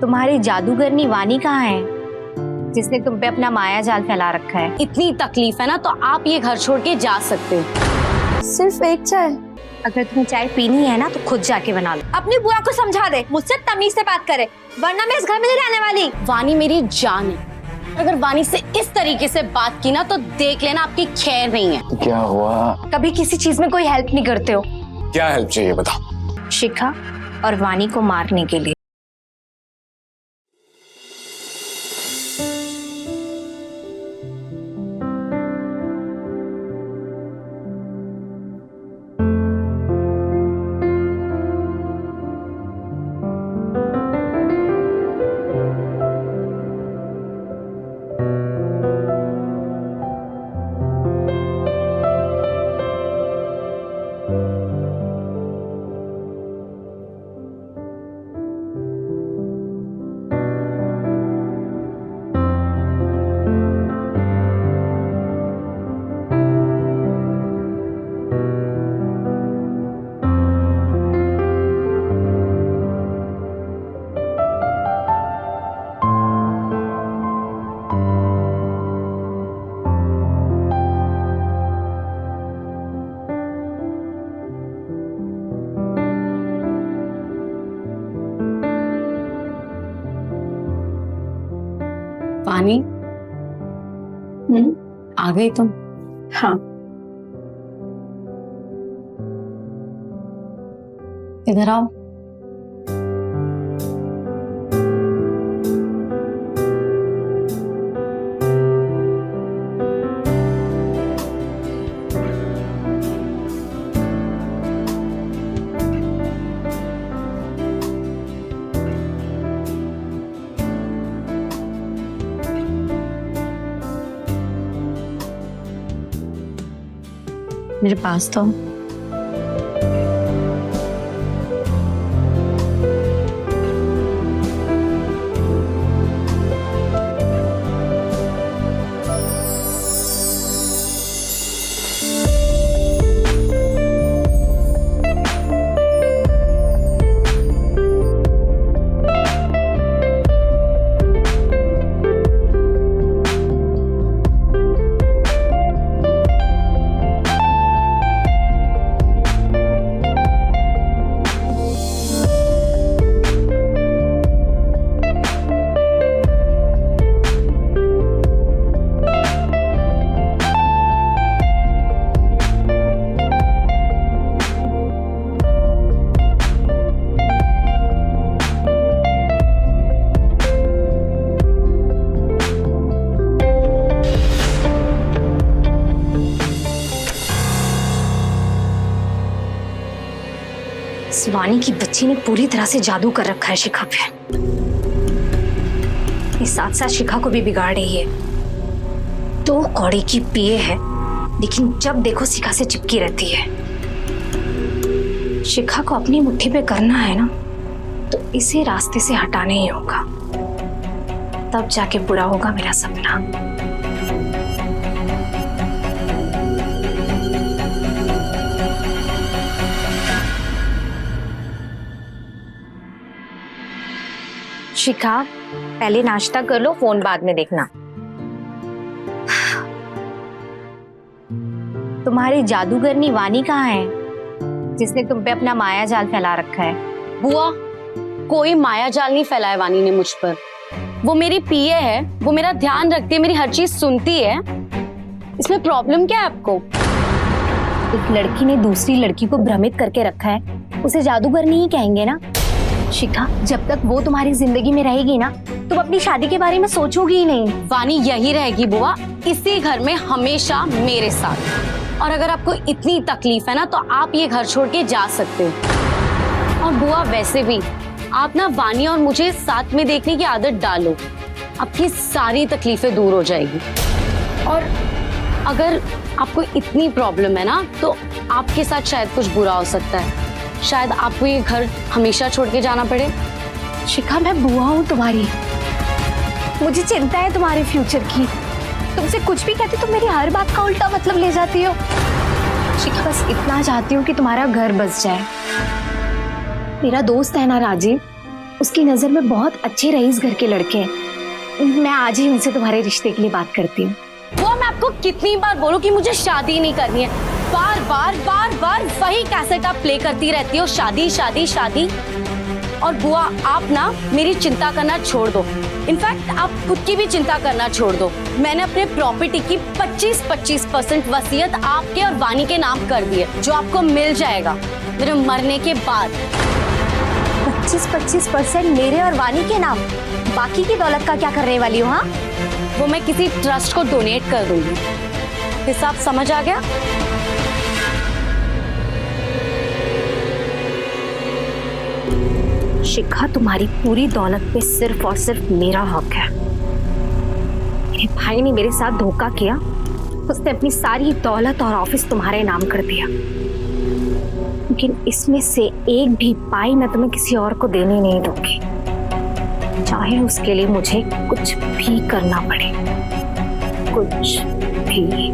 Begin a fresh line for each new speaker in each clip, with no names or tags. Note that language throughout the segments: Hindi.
तुम्हारी जादूगरनी वानी कहाँ है, जिसने तुम पे अपना माया जाल फैला रखा है?
इतनी तकलीफ है ना तो आप ये घर छोड़ के जा सकते हो।
सिर्फ एक चाय? अगर तुम्हें चाय पीनी है ना तो खुद जाके बना लो।
अपनी बुआ को समझा दे, मुझसे तमीज से बात करे, वरना मैं इस घर में नहीं रहने वाली।
वानी मेरी जान है, अगर वानी से इस तरीके से बात की ना तो देख लेना आपकी खैर नहीं है।
क्या हुआ?
कभी किसी चीज में कोई हेल्प नहीं करते हो।
क्या हेल्प चाहिए बताओ।
शिखा और वानी को मारने के लिए।
वानी, आ गई तुम?
हाँ।
इधर आओ। मेरे पास तो
वानी की बच्ची ने पूरी तरह से जादू कर रखा है शिखा पे। ये साथ साथ शिखा को भी बिगाड़ रही है। तो कौड़ी की पिए है, लेकिन जब देखो शिखा से चिपकी रहती है। शिखा को अपनी मुट्ठी पे करना है ना, तो इसे रास्ते से हटाना ही होगा, तब जाके पूरा होगा मेरा सपना। शिखा, पहले नाश्ता कर लो, फोन बाद में देखना। तुम्हारी जादूगरनी वानी कहाँ है, जिसने तुम पे अपना माया जाल फैला रखा है?
बुआ, कोई माया जाल नहीं फैलाया वानी ने मुझ पर। वो मेरी पीए है, वो मेरा ध्यान रखती है, मेरी हर चीज सुनती है। इसमें प्रॉब्लम क्या है आपको?
एक लड़की ने दूसरी लड़की को भ्रमित करके रखा है, उसे जादूगरनी ही कहेंगे ना? शिखा, जब तक वो तुम्हारी जिंदगी में रहेगी ना, तुम अपनी शादी के बारे में सोचोगी ही नहीं।
वानी यही रहेगी बुआ, इसी घर में हमेशा मेरे साथ। और अगर आपको इतनी तकलीफ है ना तो आप ये घर छोड़ के जा सकते हो। और बुआ वैसे भी आप ना वानी और मुझे साथ में देखने की आदत डालो, आपकी सारी तकलीफें दूर हो जाएगी। और अगर आपको इतनी प्रॉब्लम है ना तो आपके साथ शायद कुछ बुरा हो सकता है, शायद आपको ये घर हमेशा छोड़ के जाना पड़े।
शिखा, मैं बुआ हूँ तुम्हारी, मुझे चिंता है तुम्हारे फ्यूचर की। तुमसे कुछ भी कहती तुम मेरी हर बात का उल्टा मतलब ले जाती हो। शिखा, बस इतना चाहती हूँ कि तुम्हारा घर बस जाए। मेरा दोस्त है ना राजीव, उसकी नजर में बहुत अच्छे रईस घर के लड़के हैं। मैं आज ही उनसे तुम्हारे रिश्ते के लिए बात करती हूँ।
वो मैं आपको कितनी बार बोलूं कि मुझे शादी नहीं करनी है, बार बार वही कैसेट आप प्ले करती रहती हो, शादी शादी शादी। और बुआ आप ना मेरी चिंता करना छोड़ दो, इनफैक्ट आप खुद की भी चिंता करना छोड़ दो। मैंने अपने प्रॉपर्टी की 25% वसीयत आपके और वानी के नाम कर दी है, जो आपको मिल जाएगा मेरे मरने के बाद।
25% मेरे और वानी के नाम? बाकी की दौलत का क्या करने वाली हो? हाँ,
वो मैं किसी ट्रस्ट को डोनेट कर दूंगी। हिसाब समझ आ गया?
शिखा, तुम्हारी पूरी दौलत पे सिर्फ और सिर्फ मेरा हक है। मेरे भाई ने मेरे साथ धोखा किया, उसने अपनी सारी दौलत और ऑफिस तुम्हारे नाम कर दिया, लेकिन इसमें से एक भी पाई मैं तुम्हें किसी और को देने नहीं दूंगी, चाहे उसके लिए मुझे कुछ भी करना पड़े, कुछ भी।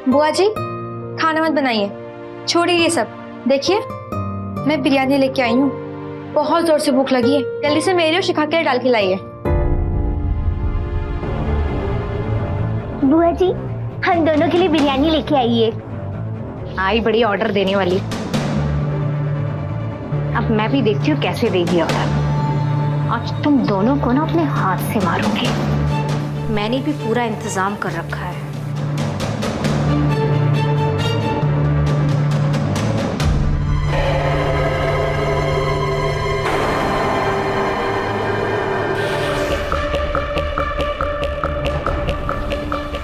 बुआ जी, खाना मत बनाइए, छोड़िए ये सब। देखिए, मैं बिरयानी लेके आई हूँ, बहुत जोर से भूख लगी है। जल्दी से मेरे और शिखा के लिए डाल के लाइए।
बुआ जी, हम दोनों के लिए बिरयानी लेके आइए। आई बड़ी ऑर्डर देने वाली। अब मैं भी देखती हूँ कैसे देगी ऑर्डर। आज तुम दोनों को ना अपने हाथ से मारूंगी। मैंने भी पूरा इंतजाम कर रखा है।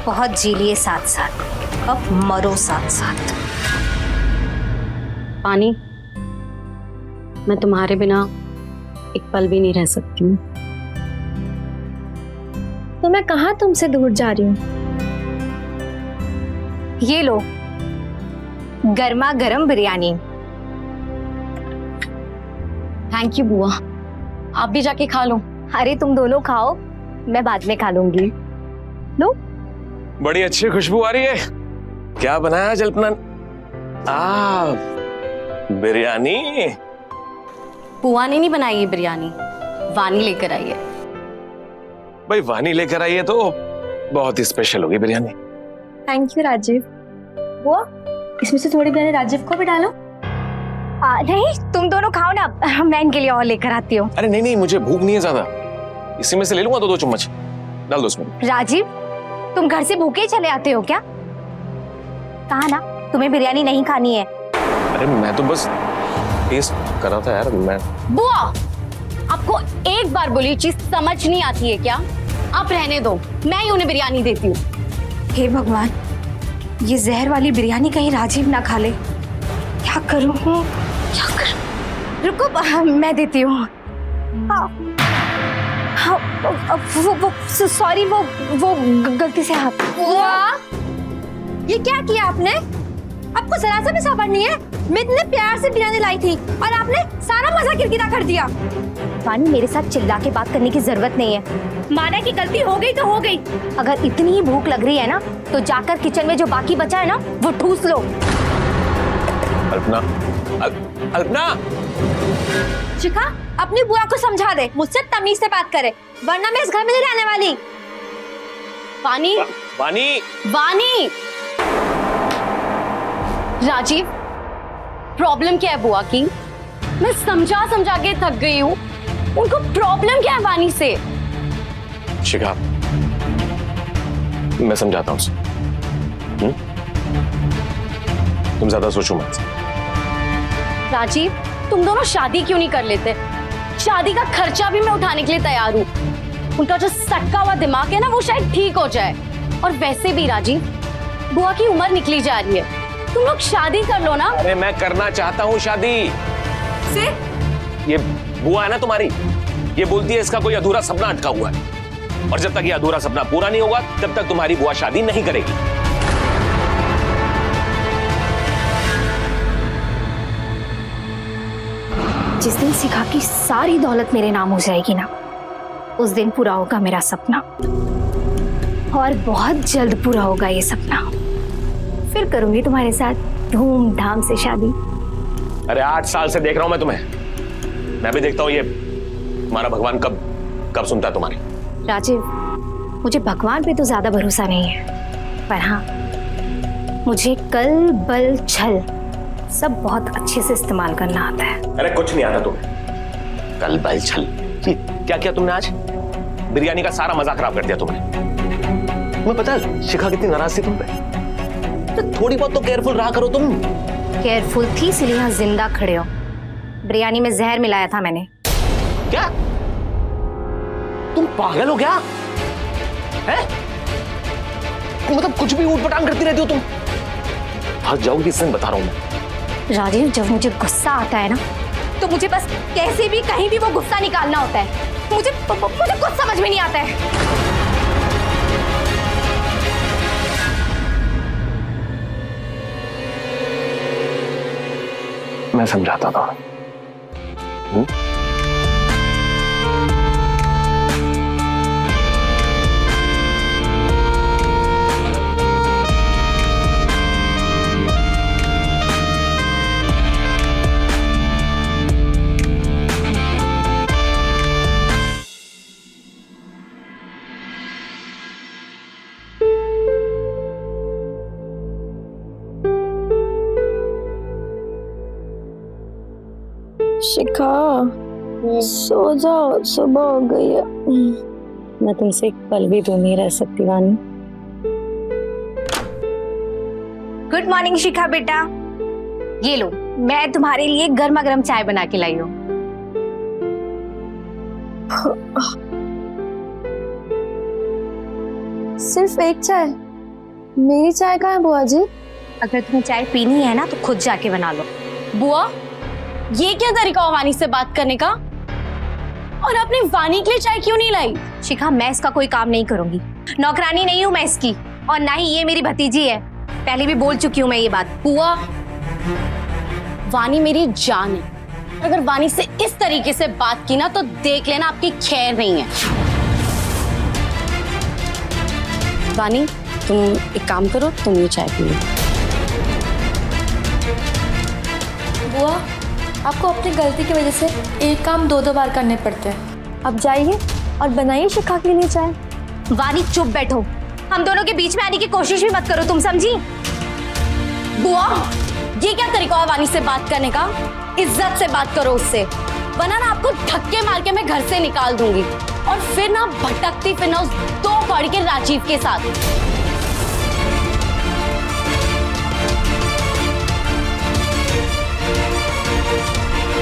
बहुत जी लिए साथ साथ, अब मरो साथ साथ।
पानी, मैं तुम्हारे बिना एक पल भी नहीं रह सकती हूँ।
तो मैं कहाँ तुमसे दूर जा रही हूँ?
ये लो, गर्मा गर्म बिरयानी।
थैंक यू बुआ, आप भी जाके खा लो।
अरे तुम दोनों खाओ, मैं बाद में खा लूंगी। लो।
बड़ी अच्छी खुशबू आ रही है। क्या बनाया जल्पना? बिरयानी।
बुआ ने नहीं बनाई ये बिरयानी, वानी लेकर आई है।
भाई वानी लेकर आई है तो बहुत ही स्पेशल होगी बिरयानी।
Thank you Rajiv. बुआ, इसमें से थोड़ी बिरयानी राजीव को भी डालो।
नहीं, तुम दोनों खाओ ना, मैं इनके लिए और लेकर आती हूँ।
अरे नहीं, मुझे भूख नहीं है ज्यादा, इसी में से ले लूंगा। 2 चम्मच डाल दो उसमें।
राजीव, तुम घर से भूखे ही चले आते हो क्या? कहा ना तुम्हें बिरयानी नहीं खानी है।
अरे मैं तो बस टेस्ट कर रहा था यार। मैं
बुआ, आपको एक बार बोली चीज समझ नहीं आती है क्या? आप रहने दो, मैं ही उन्हें बिरयानी देती हूँ।
हे भगवान, ये जहर वाली बिरयानी कहीं राजीव ना खा ले। क्या करूँ? रुको, मैं देती हूँ। वो सॉरी, वो गलती से हाथ।
बुआ, ये क्या किया आपने? आपको जरा सा भी सब्र नहीं है? मैं इतने प्यार से बिरयानी लाई थी और आपने सारा मजा किरकिरा कर दिया।
वानी, मेरे साथ चिल्ला के बात करने की जरूरत नहीं है।
माना कि गलती हो गई तो हो गई।
अगर इतनी ही भूख लग रही है ना, तो जाकर किचन में जो बाकी बचा है ना, वो ठूस लो।
अल्पना, अल्पना।
शिखा, अपनी बुआ को समझा दे, मुझसे तमीज से बात करे, वरना मैं इस घर में नहीं रहने वाली।
वानी,
वानी,
वानी। राजीव, प्रॉब्लम क्या है बुआ की? मैं समझा के थक गई हूँ। उनको प्रॉब्लम क्या है वानी से?
शिखा, मैं समझाता हूँ उसे। तुम ज्यादा सोचो मत।
राजीव, तुम दोनों शादी क्यों नहीं कर लेते? शादी का खर्चा भी मैं उठाने के लिए तैयार हूँ। उनका जो सटका हुआ दिमाग है ना, वो शायद ठीक हो जाए। और वैसे भी राजीव, बुआ की उम्र निकली जा रही है, तुम लोग शादी कर लो ना।
अरे मैं करना चाहता हूँ शादी।
से?
ये बुआ है ना तुम्हारी, ये बोलती है इसका कोई अधूरा सपना अटका हुआ है, और जब तक ये अधूरा सपना पूरा नहीं होगा तब तक तुम्हारी बुआ शादी नहीं करेगी।
जिस दिन शिखा की सारी दौलत मेरे नाम हो जाएगी ना, उस दिन पूरा होगा मेरा सपना। और बहुत जल्द पूरा होगा ये सपना। फिर करूंगी तुम्हारे साथ धूमधाम से शादी।
अरे 8 साल से देख रहा हूं मैं तुम्हें। मैं भी देखता हूं ये तुम्हारा भगवान कब कब सुनता है तुम्हारी।
राजीव, मुझे भगवान पे तो ज्यादा भरोसा नहीं है, पर हाँ, मुझे कल बल छल सब बहुत अच्छे से इस्तेमाल करना आता है।
अरे कुछ नहीं आता तुम्हें। कल बल छल क्या किया तुमने आज? बिरयानी का सारा मजा खराब कर दिया तुमने। तुम्हें पता है शिखा कितनी नाराज थी तुम पे? तो थोड़ी बहुत तो केयरफुल रहा करो तुम।
केयरफुल थी इसलिए यहाँ जिंदा खड़े हो। बिरयानी में जहर मिलाया था मैंने।
क्या तुम पागल हो क्या? है? मतलब कुछ भी ऊट-पटांग करती रहती हो तुम। फंस जाओगी इससे बता रहा हूं मैं।
राजीव, जब मुझे गुस्सा आता है ना, तो मुझे बस कैसे भी कहीं भी वो गुस्सा निकालना होता है। मुझे कुछ समझ में नहीं आता है।
मैं समझाता था।
शिखा, सो जाओ, सुबह हो गई है।
मैं तुमसे एक पल भी दूर नहीं रह सकती वानी।
गुड मॉर्निंग शिखा बेटा, ये लो, मैं तुम्हारे लिए गर्मा गर्म चाय बना के लाई हूँ।
सिर्फ एक चाय? मेरी चाय कहाँ है बुआ जी?
अगर तुम्हें चाय पीनी है ना तो खुद जाके बना लो।
बुआ, ये क्या तरीका हुआ वानी से बात करने का? और आपने वानी के लिए चाय क्यों नहीं लाई?
शिखा, मैं इसका कोई काम नहीं करूंगी। नौकरानी नहीं हूँ मैं इसकी, और ना ही ये मेरी भतीजी है। पहले भी बोल चुकी हूँ मैं ये बात।
बुआ, वानी मेरी जान है। अगर वानी से इस तरीके से बात की ना तो देख लेना आपकी खैर नहीं है। वानी, तुम एक काम करो, तुम ये चाय पी लो।
बुआ, आपको अपनी गलती की वजह से एक काम दो बार करने पड़ते हैं। अब जाइए और बनाइए शिखा के लिए चाय।
वानी चुप बैठो, हम दोनों के बीच में आने की कोशिश भी मत करो, तुम समझी?
बुआ, ये क्या तरीका है वानी से बात करने का? इज्जत से बात करो उससे, वरना ना आपको धक्के मार के मैं घर से निकाल दूंगी और फिर ना भटकती फिरना उस 2 कौड़ी के राजीव के साथ।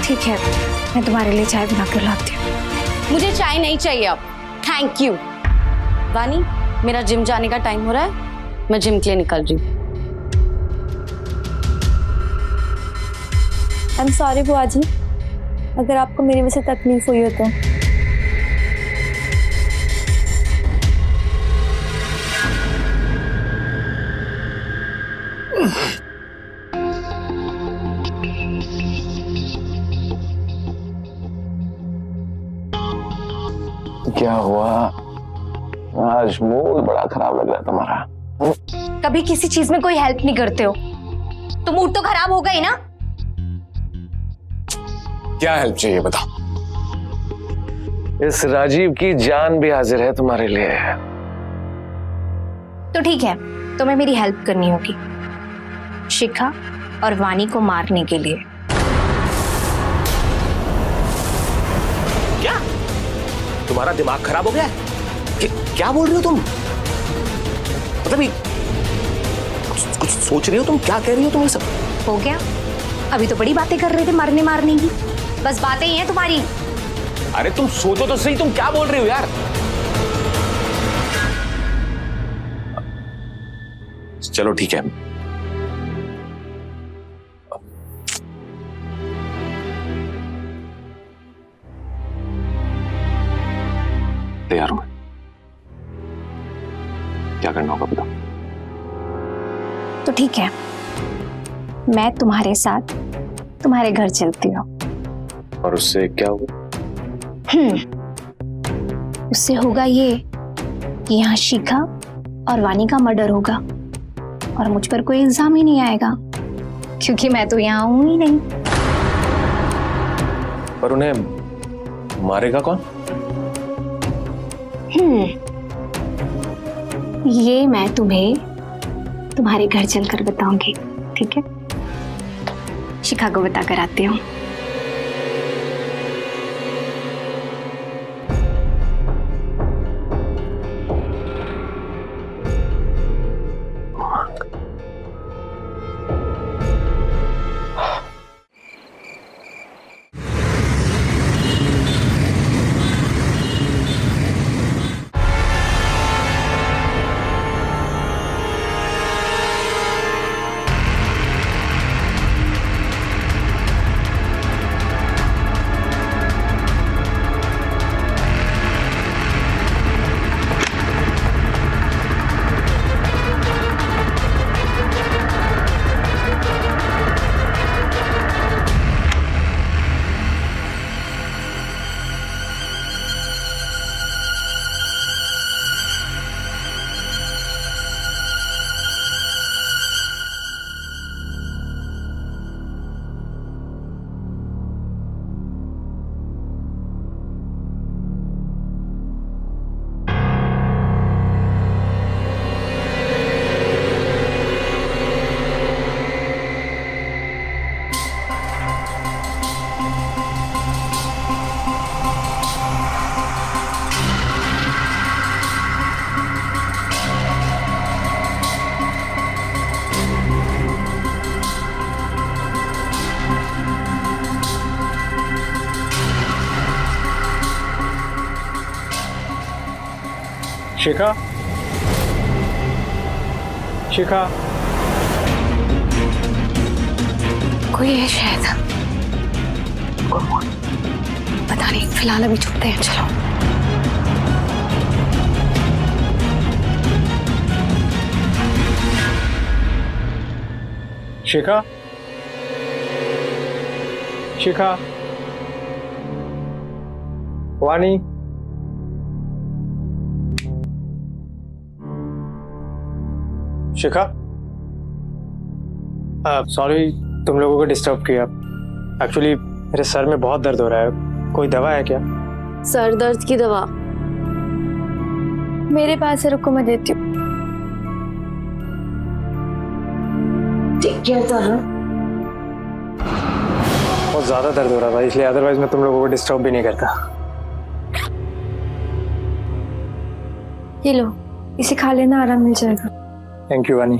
ठीक है, मैं तुम्हारे लिए चाय बना कर लाती हूँ।
मुझे चाय नहीं चाहिए अब, थैंक यू। वानी, मेरा जिम जाने का टाइम हो रहा है, मैं जिम के लिए निकल रही हूँ।
आई एम सॉरी बुआ जी, अगर आपको मेरी वजह से तकलीफ हुई हो तो।
क्या हुआ? आज मूड बड़ा खराब लग रहा है तुम्हारा।
कभी किसी चीज में कोई हेल्प नहीं करते हो, तो मूड तो खराब होगा ही ना।
क्या हेल्प चाहिए बताओ? इस राजीव की जान भी हाजिर है तुम्हारे लिए।
तो ठीक है, तुम्हें मेरी हेल्प करनी होगी शिखा और वानी को मारने के लिए।
क्या तुम्हारा दिमाग खराब हो गया? क्या बोल रही हो तुम? मतलब कुछ सोच रही हो तुम? क्या कह रही हो तुम? ये सब
हो गया? अभी तो बड़ी बातें कर रहे थे मारने मारने की, बस बातें ही हैं तुम्हारी।
अरे तुम सोचो तो सही, तुम क्या बोल रही हो यार? चलो ठीक है, तैयार हूं। क्या करना होगा बताओ?
तो ठीक है, मैं तुम्हारे साथ तुम्हारे घर चलती हूँ।
और उससे क्या होगा?
उससे होगा ये कि यहाँ शिखा और वानी का मर्डर होगा और मुझ पर कोई इल्जाम ही नहीं आएगा क्योंकि मैं तो यहाँ हूं ही नहीं।
पर उन्हें मारेगा कौन?
ये मैं तुम्हें तुम्हारे घर चलकर बताऊंगी, ठीक है? शिखा को बता कर आती हूँ।
शिखा, शिखा,
कोई है शायद, पता नहीं, फिलहाल अभी छुपते हैं, चलो।
शिखा, शिखा, वानी, शिखा, सॉरी तुम लोगों को डिस्टर्ब किया। एक्चुअली मेरे सर में बहुत दर्द हो रहा है, कोई दवा है क्या?
सर दर्द की दवा
मेरे पास है, रुको मैं देती हूँ।
बहुत ज्यादा दर्द हो रहा था इसलिए, अदरवाइज मैं तुम लोगों को डिस्टर्ब भी नहीं करता।
ये लो, इसे खा लेना, आराम मिल जाएगा।
Thank you Wani.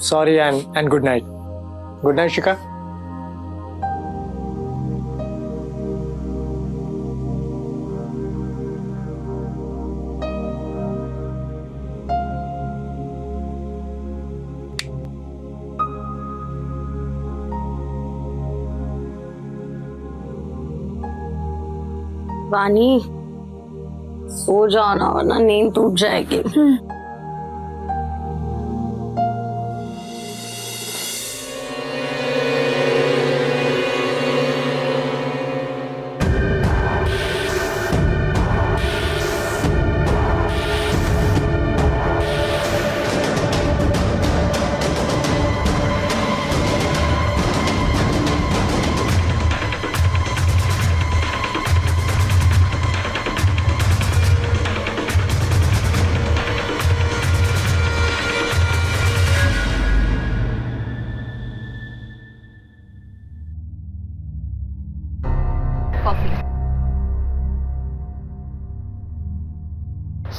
Sorry and good night. Good night Shikha.
Wani सो जाओ ना, वरना नींद टूट जाएगी।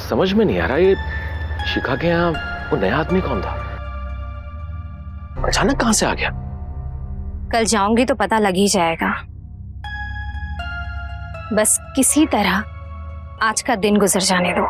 समझ में नहीं आ रहा, ये शिखा के यहाँ वो नया आदमी कौन था? अचानक कहां से आ गया?
कल जाऊंगी तो पता लग ही जाएगा। बस किसी तरह आज का दिन गुजर जाने दो।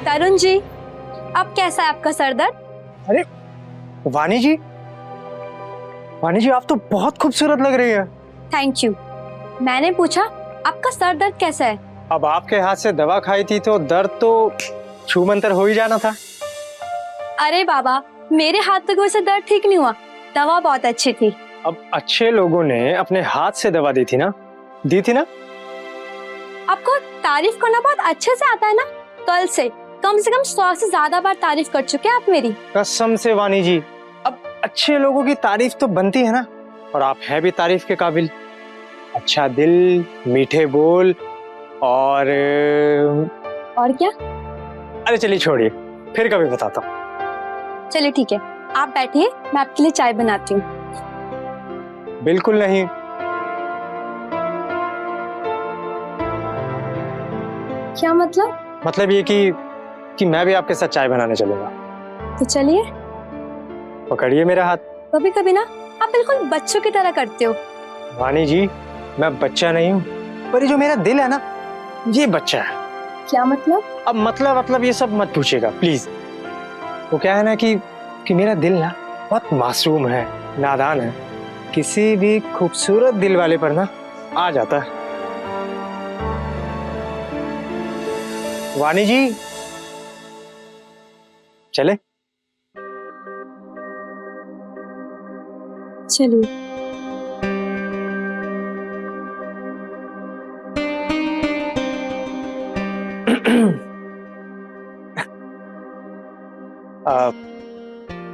तरुण जी, अब कैसा है आपका सर दर्द?
अरे वानी जी, वानी जी आप तो बहुत खूबसूरत लग रही है।
Thank you. मैंने पूछा आपका सर दर्द कैसा है?
अब आपके हाथ से दवा खाई थी तो दर्द तो छू मंतर हो ही जाना था।
अरे बाबा, मेरे हाथ तक वैसे दर्द ठीक नहीं हुआ, दवा बहुत अच्छी थी।
अब अच्छे लोगों ने अपने हाथ से दवा दी थी ना?
आपको तारीफ करना बहुत अच्छे से आता है ना? कल से कम 100 से ज्यादा बार तारीफ कर चुके हैं आप मेरी।
कसम से वानी जी, अब अच्छे लोगों की तारीफ तो बनती है ना, और आप हैं भी तारीफ के काबिल। अच्छा दिल, मीठे बोल और
क्या?
अरे चलिए छोड़िए, फिर कभी बताता हूँ।
चलिए ठीक है, आप बैठिए, मैं आपके लिए चाय बनाती हूँ।
बिल्कुल नहीं।
क्या मतलब?
मतलब ये कि मैं भी आपके साथ चाय बनाने चलूंगा।
तो चलिए।
पकड़िए मेरा हाथ।
कभी कभी ना आप बिल्कुल बच्चों की तरह करते हो।
वानी जी, मैं बच्चा नहीं हूँ, पर ये जो मेरा दिल है ना, ये बच्चा है।
क्या मतलब?
अब मतलब ये सब मत पूछिएगा प्लीज। वो क्या है ना कि मेरा दिल ना बहुत मासूम है, नादान है, किसी भी खूबसूरत दिल वाले पर ना आ जाता है। वानी जी चले?
चलिए।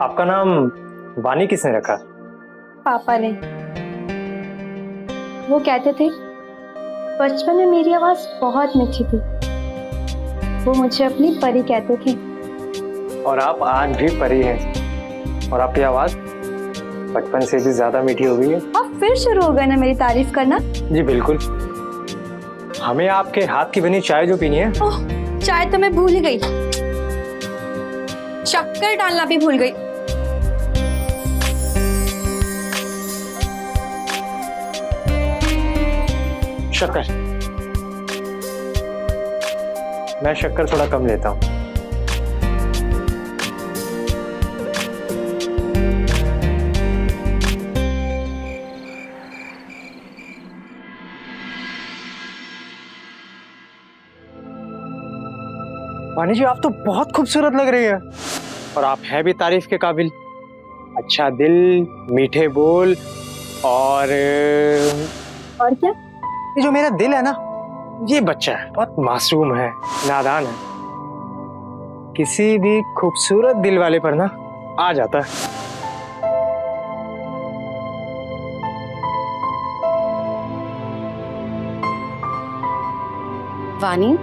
आपका नाम वानी किसने रखा?
पापा ने। वो कहते थे बचपन में मेरी आवाज बहुत मीठी थी, वो मुझे अपनी परी कहते थे।
और आप आज भी परी हैं, और आपकी आवाज बचपन से भी ज्यादा मीठी हो गई है।
अब फिर शुरू हो गया ना मेरी तारीफ करना?
जी बिल्कुल। हमें आपके हाथ की बनी चाय जो पीनी है।
ओह, चाय तो मैं भूल ही गई, शक्कर डालना भी भूल गई।
शक्कर? मैं शक्कर थोड़ा कम लेता हूँ। वानी जी आप तो बहुत खूबसूरत लग रही है, और आप हैं भी तारीफ के काबिल। अच्छा दिल, मीठे बोल और
क्या?
ये जो मेरा दिल है ना, ये बच्चा है, बहुत मासूम है, नादान है, किसी भी खूबसूरत दिल वाले पर ना आ जाता है।
वानी,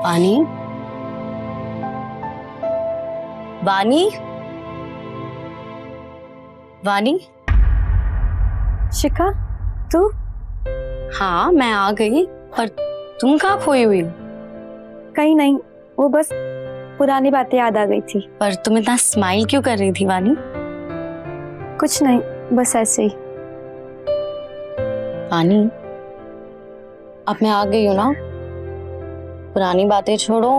वानी, वानी, वानी।
शिखा, तू?
हाँ मैं आ गई, पर तुम कहाँ खोई हुई हो?
कहीं नहीं, वो बस पुरानी बातें याद आ गई थी।
पर तुम इतना स्माइल क्यों कर रही थी वानी?
कुछ नहीं, बस ऐसे ही।
वानी, अब मैं आ गई हूँ ना, पुरानी बातें छोड़ो,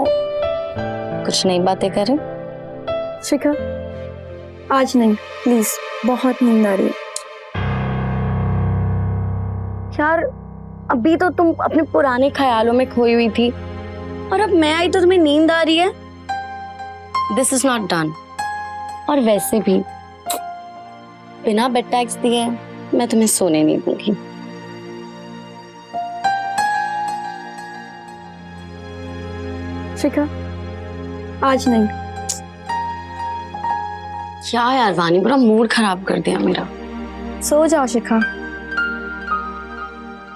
कुछ नई बातें करें।
शिखा, आज नहीं प्लीज, बहुत नींद आ रही है। यार
अभी तो तुम अपने पुराने ख्यालों में खोई हुई थी और अब मैं आई तो तुम्हें नींद आ रही है। This is not done. और वैसे भी बिना बेड टैक्स दिए मैं तुम्हें सोने नहीं दूंगी।
शिखा, आज नहीं।
क्या यार वानी, पूरा मूड खराब कर दिया मेरा।
सो जाओ शिखा।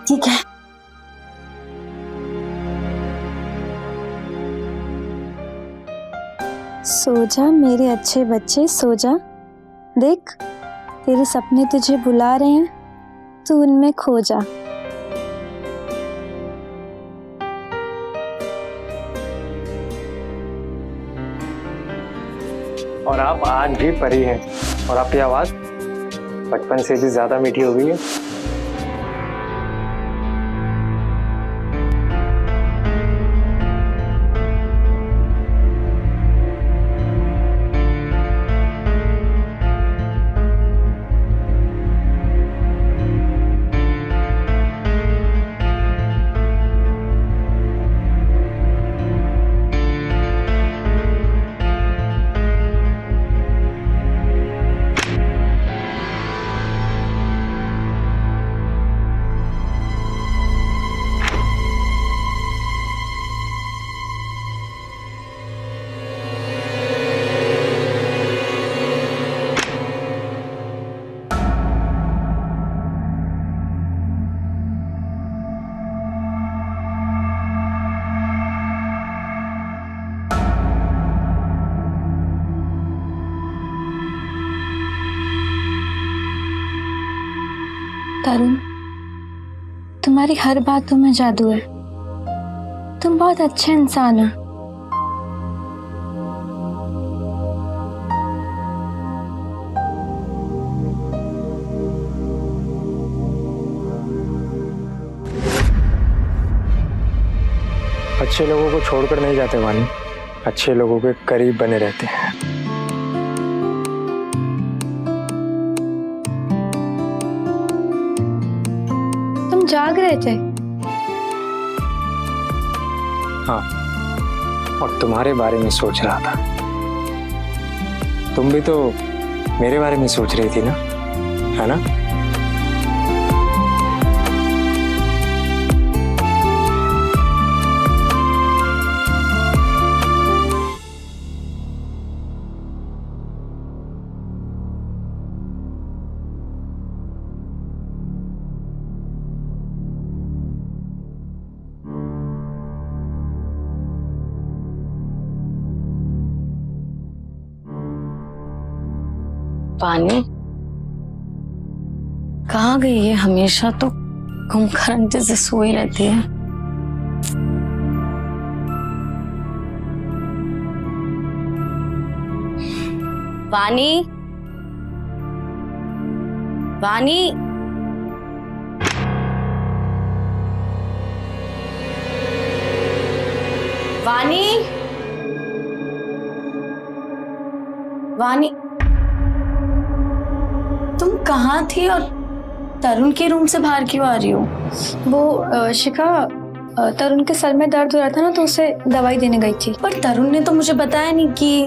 ठीक है।
सो जा मेरे अच्छे बच्चे, सो जा। देख तेरे सपने तुझे बुला रहे हैं, तू उनमें खो जा।
और आप आज भी परी हैं और आपकी आवाज बचपन से भी ज्यादा मीठी हो गई है।
तरुण, तुम्हारी हर बातों में जादू है। तुम बहुत अच्छे इंसान हो।
अच्छे लोगों को छोड़कर नहीं जाते वानी, अच्छे लोगों के करीब बने रहते हैं।
तुम जाग रहे थे?
हाँ, और तुम्हारे बारे में सोच रहा था। तुम भी तो मेरे बारे में सोच रही थी ना, है ना?
पानी कहाँ गई है? हमेशा तो कुंभकर्ण जैसे सोई रहती है। वानी, वानी, वानी, वानी, तुम कहाँ थी और तरुण के रूम से बाहर क्यों आ रही हो?
वो शिखा, तरुण के सर में दर्द हो रहा था ना, तो उसे दवाई देने गई थी।
पर तरुण ने तो मुझे बताया नहीं कि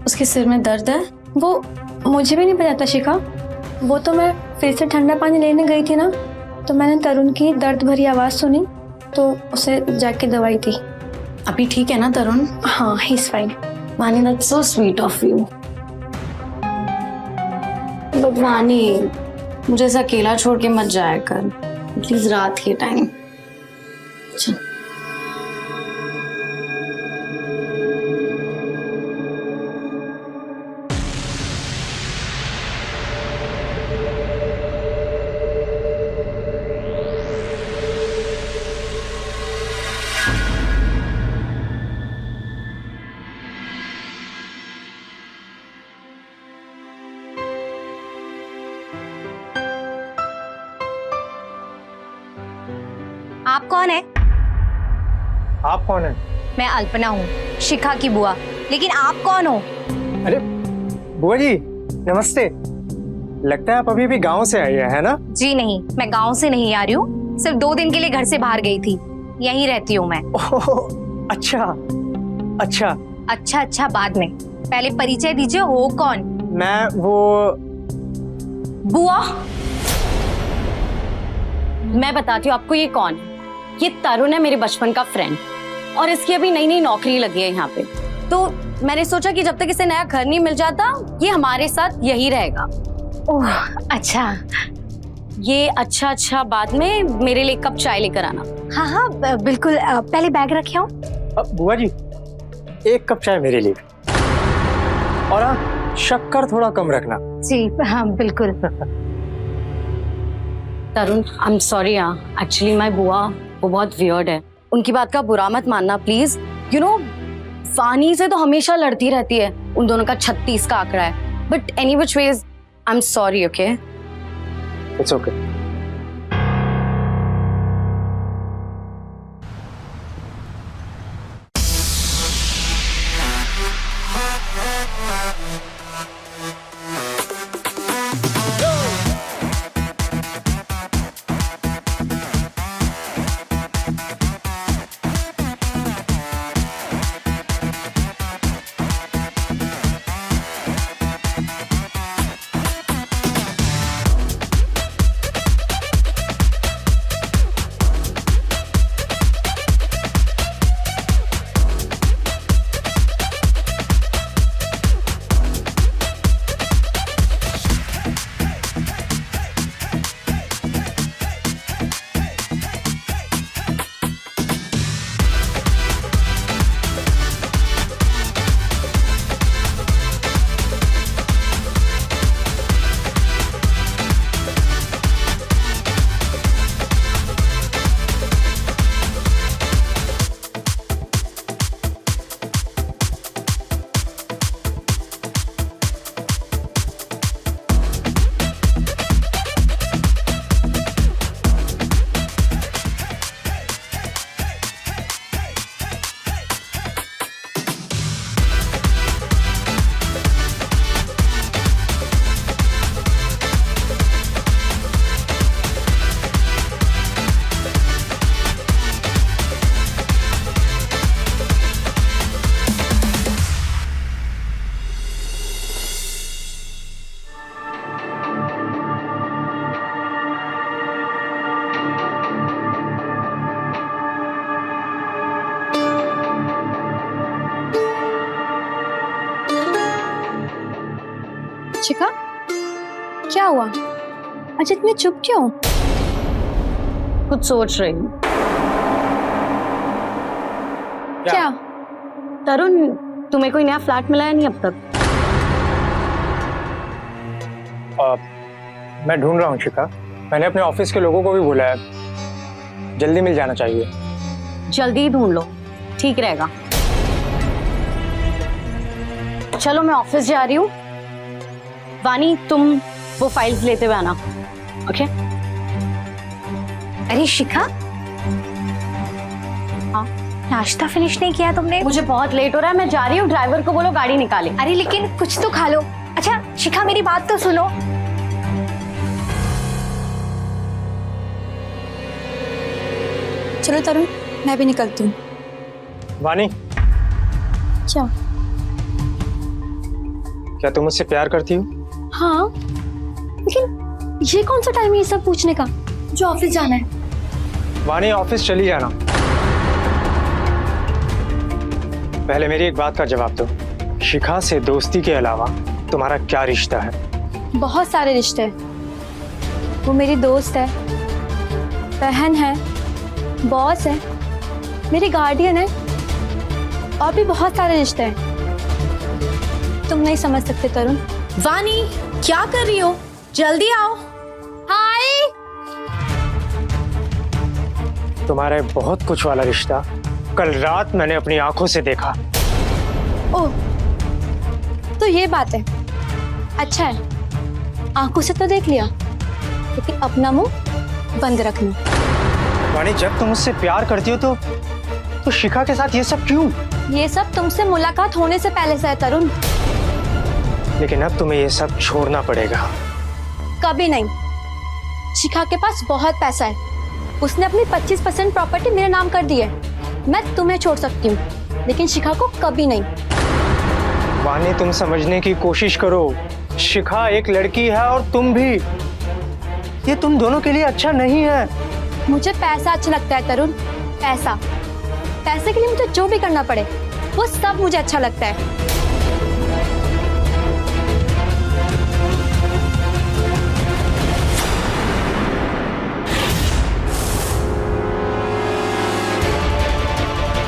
उसके सिर में दर्द है।
वो मुझे भी नहीं पता था शिखा। वो तो मैं फिर से ठंडा पानी लेने गई थी ना, तो मैंने तरुण की दर्द भरी आवाज़ सुनी, तो उसे जाके दवाई दी।
अभी ठीक है ना तरुण?
हाँ, ही इज फाइन।
वानी, that's so sweet of you. But वानी, मुझे ऐसा अकेला छोड़ के मत जाया कर प्लीज, रात के टाइम। चल।
आप कौन है?
आप कौन है?
मैं अल्पना हूँ, शिखा की बुआ। लेकिन आप कौन हो?
अरे बुआ जी, नमस्ते। लगता है आप अभी भी गांव से आई है ना?
जी नहीं, मैं गांव से नहीं आ रही हूँ। सिर्फ 2 दिन के लिए घर से बाहर गई थी, यहीं रहती हूँ मैं।
ओह, अच्छा अच्छा।
अच्छा अच्छा बाद में, पहले परिचय दीजिए, हो कौन?
मैं वो
बुआ, मैं बताती हूँ आपको ये कौन है। ये तरुण है, मेरे बचपन का फ्रेंड, और इसकी अभी नई नई नौकरी लगी है यहाँ पे। तो मैंने सोचा कि जब तक इसे नया घर नहीं मिल जाता, ये हमारे साथ यही रहेगा।
ओह अच्छा।
ये अच्छा अच्छा बाद में मेरे लिए 1 कप चाय लेकर आना।
हाँ हाँ बिल्कुल, पहले बैग रखे हो।
बुआ जी, 1 कप चाय मेरे लिए, और हाँ, शक्कर थोड़ा कम रखना।
जी हाँ बिल्कुल।
तरुण, आई एम सॉरी हाँ, एक्चुअली माय बुआ वो बहुत वियर्ड है, उनकी बात का बुरा मत मानना प्लीज। यू नो, वानी से तो हमेशा लड़ती रहती है, उन दोनों का 36 का आंकड़ा है। But any which ways I am sorry, okay?
It's okay.
Shikha, क्या हुआ? आज इतनी चुप क्यों?
कुछ सोच रही हूँ।
क्या?
तरुण, तुम्हें कोई नया फ्लैट मिला है नहीं अब तक?
मैं ढूंढ रहा हूँ शिखा, मैंने अपने ऑफिस के लोगों को भी बुलाया, जल्दी मिल जाना चाहिए।
जल्दी ही ढूंढ लो, ठीक रहेगा। चलो मैं ऑफिस जा रही हूँ। वानी, तुम वो फाइल्स लेते हुए आना, ओके?
अरे शिखा,
हाँ?
नाश्ता फिनिश नहीं किया तुमने?
मुझे बहुत लेट हो रहा है, मैं जा रही हूँ। ड्राइवर को बोलो गाड़ी निकाले।
अरे लेकिन कुछ तो खा लो। अच्छा शिखा, मेरी बात तो सुनो।
चलो तरुण, मैं भी निकलती हूँ।
वानी,
क्या?
क्या तुम मुझसे प्यार करती हो?
हाँ, लेकिन ये कौन सा टाइम है ये सब पूछने का? जो ऑफिस जाना है।
वानी, ऑफिस चली जाना। पहले मेरी एक बात का जवाब दो, शिखा से दोस्ती के अलावा तुम्हारा क्या रिश्ता है?
बहुत सारे रिश्ते हैं। वो मेरी दोस्त है, बहन है, बॉस है, मेरी गार्डियन है, और भी बहुत सारे रिश्ते हैं। तुम नहीं समझ सकते तरुण।
वानी, क्या कर रही हो? जल्दी आओ। हाय।
तुम्हारा बहुत कुछ वाला रिश्ता कल रात मैंने अपनी आंखों से देखा।
ओह, तो ये बात है। अच्छा है, आंखों से तो देख लिया, लेकिन अपना मुंह बंद रखना।
वानी, जब तुम मुझसे प्यार करती हो तो शिखा के साथ ये सब क्यों?
ये सब तुमसे मुलाकात होने से पहले से है तरुण।
लेकिन अब तुम्हें ये सब छोड़ना पड़ेगा।
कभी नहीं। शिखा के पास बहुत पैसा है, उसने अपनी 25% प्रॉपर्टी मेरे नाम कर दी है। मैं तुम्हें छोड़ सकती हूँ लेकिन शिखा को कभी नहीं।
वानी, तुम समझने की कोशिश करो। शिखा एक लड़की है और तुम भी। ये तुम दोनों के लिए अच्छा नहीं है।
मुझे पैसा अच्छा लगता है तरुण, पैसा। पैसे के लिए मुझे जो भी करना पड़े वो सब मुझे अच्छा लगता है।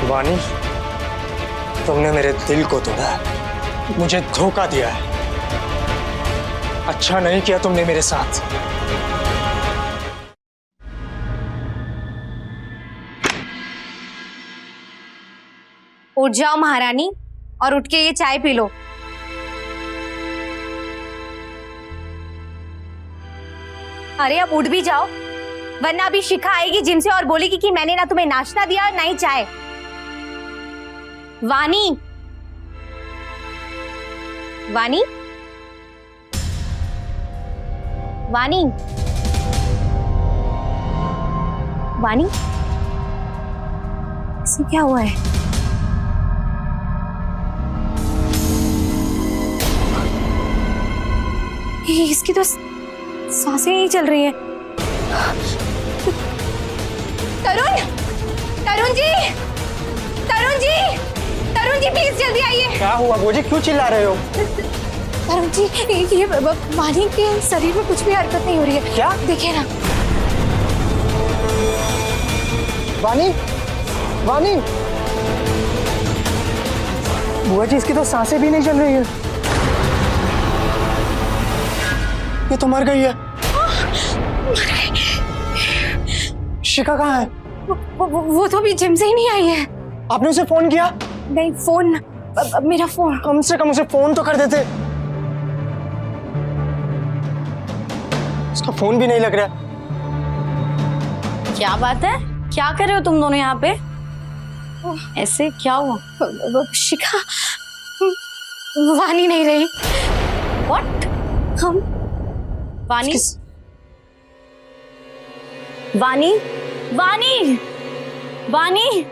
वानी, तुमने मेरे दिल को तोड़ा है, मुझे धोखा दिया है। अच्छा नहीं किया तुमने मेरे साथ।
उठ जाओ महारानी और उठ के ये चाय पी लो। अरे अब उठ भी जाओ, वरना अभी शिखा आएगी जिम से और बोलेगी कि मैंने ना तुम्हें नाश्ता दिया और ना ही चाय। वानी, वानी, वानी, वानी, इसे क्या हुआ है? इसकी तो सांसें ही चल रही हैं। तरुण, तरुण जी, तरुण जी, तरुण जी प्लीज जल्दी आइए।
क्या हुआ गोजी, क्यों चिल्ला रहे हो?
तरुण जी, ये वानी के शरीर में कुछ भी हरकत नहीं हो रही है।
क्या?
देखिए ना।
वानी, वानी, बुआ जी, इसकी तो सांसें भी नहीं चल रही है। ये तो मर गई है। शिखा कहाँ है?
वो तो अभी जिम से ही नहीं आई है।
आपने उसे फोन किया?
नहीं, फोन, मेरा फोन।
कम से कम उसे फोन तो कर देते। उसका फोन भी नहीं लग रहा।
क्या बात है, क्या कर रहे हो तुम दोनों यहाँ पे? ऐसे क्या हुआ?
शिखा, वानी नहीं रही।
व्हाट?
हम
वानी, वानी, वानी, वानी,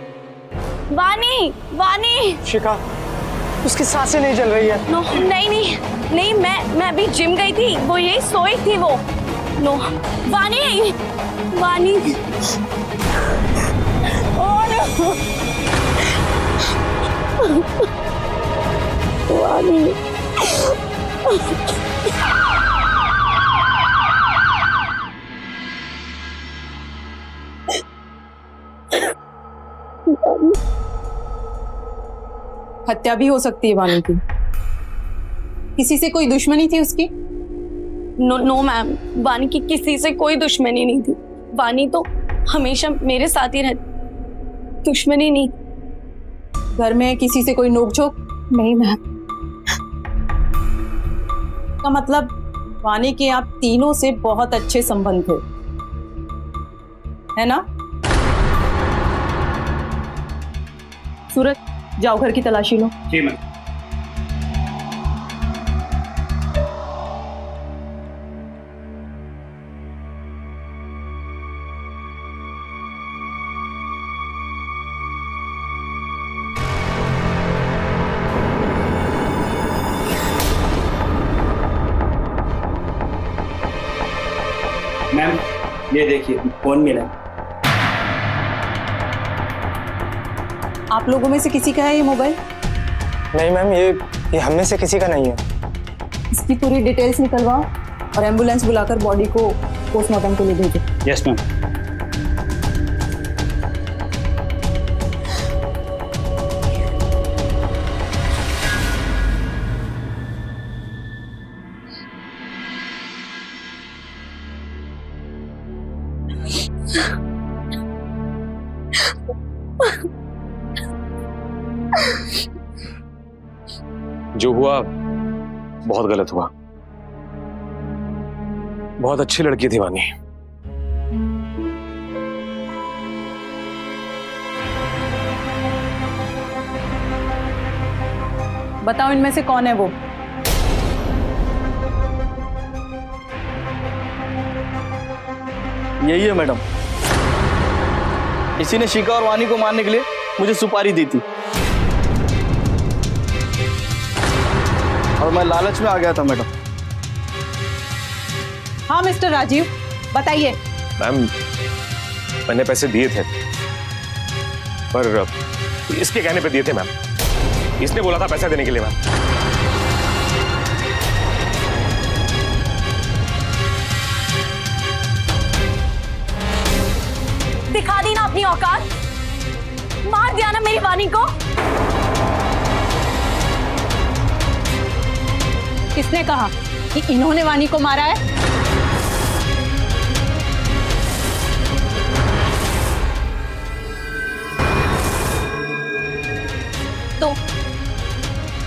वानी, वानी।
शिखा, उसकी सांसें नहीं चल रही है।
नो, नहीं नहीं नहीं, मैं अभी जिम गई थी, वो यही सोई थी वो। नो, वानी, वानी। वानी।
हत्या भी हो सकती है वानी की। किसी से कोई दुश्मनी थी उसकी?
नो मैम, वानी की किसी से कोई दुश्मनी नहीं थी। वानी तो हमेशा मेरे साथ ही रहती, दुश्मनी नहीं।
घर में किसी से कोई नोकझोंक?
नहीं मैम।
का मतलब वानी के आप तीनों से बहुत अच्छे संबंध थे, है ना? सूरज, जाओ घर की तलाशी लो।
जी मैम। मैम, ये देखिए फोन मिला।
आप लोगों में से किसी का है ये मोबाइल?
नहीं मैम, ये हम में से किसी का नहीं है।
इसकी पूरी डिटेल्स निकलवाओ और एम्बुलेंस बुलाकर बॉडी को पोस्टमार्टम के लिए भेजो।
Yes ma'am.
जो हुआ बहुत गलत हुआ। बहुत अच्छी लड़की थी वानी।
बताओ इनमें से कौन है वो?
यही है मैडम। इसी ने शिखा और वानी को मारने के लिए मुझे सुपारी दी थी और मैं लालच में आ गया था मैडम।
हाँ मिस्टर राजीव, बताइए।
मैम, मैंने पैसे दिए थे, पर इसके कहने पे दिए थे मैम। इसने बोला था पैसे देने के लिए मैम।
दिखा दी ना अपनी औकात, मार दिया ना मेरी वानी को।
किसने कहा कि इन्होंने वानी को मारा है?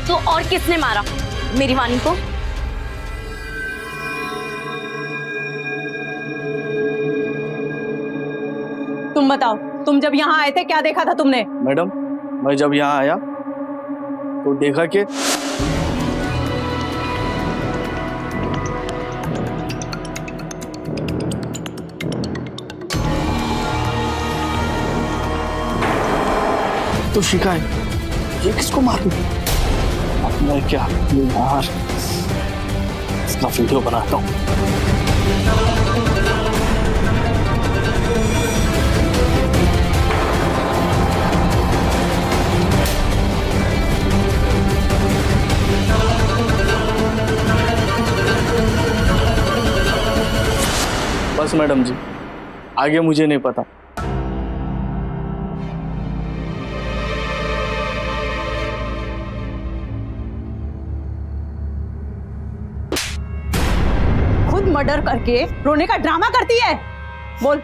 तो और किसने मारा मेरी वानी को?
तुम बताओ, तुम जब यहाँ आए थे क्या देखा था तुमने?
मैडम, मैं जब यहाँ आया तो देखा कि तो शिखा है, ये किसको मारूं? अब मैं क्या यार, इसका वीडियो बनाता हूँ। बस मैडम जी, आगे मुझे नहीं पता।
खुद मर्डर करके रोने का ड्रामा करती है। बोल,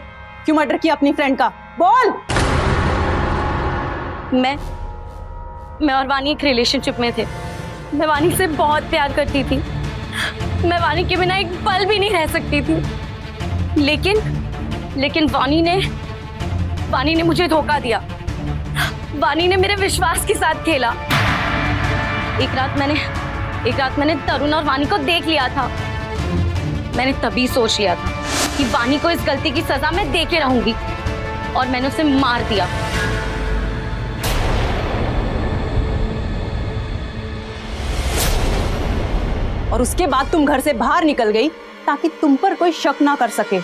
क्यों मर्डर किया अपनी फ्रेंड का? बोल।
मैं और वानी एक रिलेशनशिप में थे। मैं वानी से बहुत प्यार करती थी। मैं वानी के बिना एक पल भी नहीं रह सकती थी। लेकिन वानी ने मुझे धोखा दिया। वानी ने मेरे विश्वास के साथ खेला। एक रात मैंने तरुण और वानी को देख लिया था। मैंने तभी सोच लिया था कि वानी को इस गलती की सजा मैं दे के रहूंगी, और मैंने उसे मार दिया।
और उसके बाद तुम घर से बाहर निकल गई ताकि तुम पर कोई शक ना कर सके।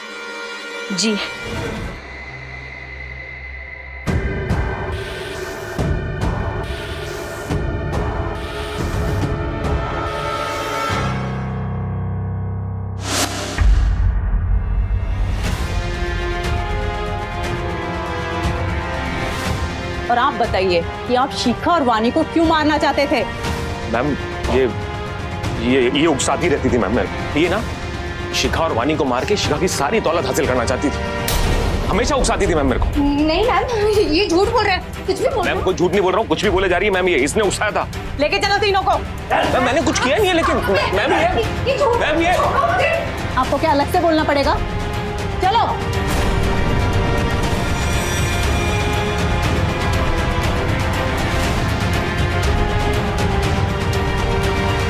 जी,
और आप बताइए कि आप शिखा और वानी को क्यों मारना चाहते थे?
मैम, ये उकसाती रहती थी मैम। मैं ये ना शिखा और वानी को मार के शिखा की सारी दौलत हासिल करना चाहती थी। हमेशा उकसाती थी मैम मेरे को।
नहीं मैम, ये झूठ बोल रहे हैं, कुछ भी बोल रहे
मैम, कोई झूठ नहीं बोल रहा हूँ, कुछ भी बोले जा रही है मैम। ये इसने उकसाया था।
लेके चलो तीनों को।
मैम, मैंने कुछ किया नहीं है, लेकिन मैम ये
आपको क्या अलग से बोलना पड़ेगा? चलो।